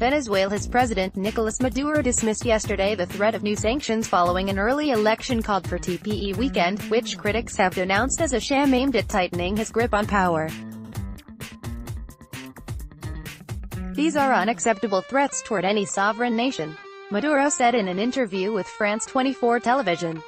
Venezuela's President Nicolas Maduro dismissed yesterday the threat of new sanctions following an early election called for TPE weekend, which critics have denounced as a sham aimed at tightening his grip on power. "These are unacceptable threats toward any sovereign nation," Maduro said in an interview with France 24 television.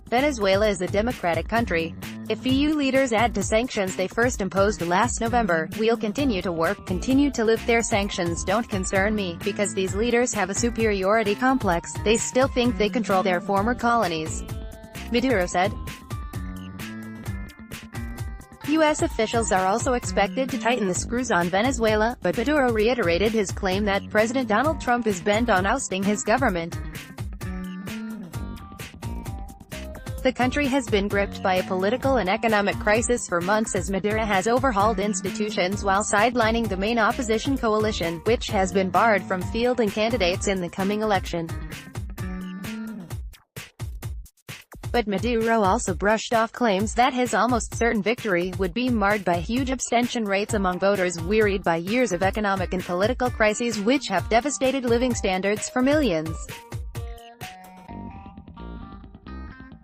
Venezuela is a democratic country. If EU leaders add to sanctions they first imposed last November, we'll continue to work, continue to lift their sanctions don't concern me, because these leaders have a superiority complex, they still think they control their former colonies," Maduro said. U.S. officials are also expected to tighten the screws on Venezuela, but Maduro reiterated his claim that President Donald Trump is bent on ousting his government. The country has been gripped by a political and economic crisis for months as Maduro has overhauled institutions while sidelining the main opposition coalition, which has been barred from fielding candidates in the coming election. But Maduro also brushed off claims that his almost certain victory would be marred by huge abstention rates among voters wearied by years of economic and political crises which have devastated living standards for millions.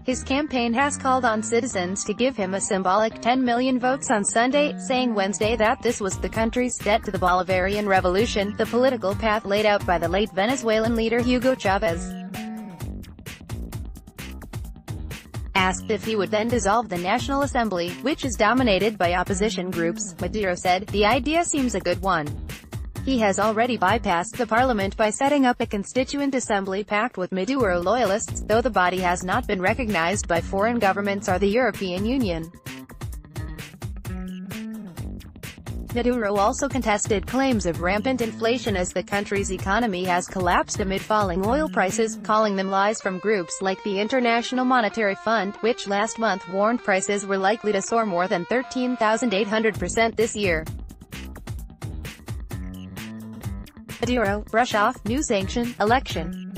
His campaign has called on citizens to give him a symbolic 10 million votes on Sunday, saying Wednesday that this was the country's debt to the Bolivarian Revolution, the political path laid out by the late Venezuelan leader Hugo Chavez. Asked if he would then dissolve the National Assembly, which is dominated by opposition groups, Maduro said, "The idea seems a good one. He has already bypassed the parliament by setting up a constituent assembly packed with Maduro loyalists, though the body has not been recognized by foreign governments or the European Union." Maduro also contested claims of rampant inflation as the country's economy has collapsed amid falling oil prices, calling them lies from groups like the International Monetary Fund, which last month warned prices were likely to soar more than 13,800% this year. Maduro, brush off, new sanction, election.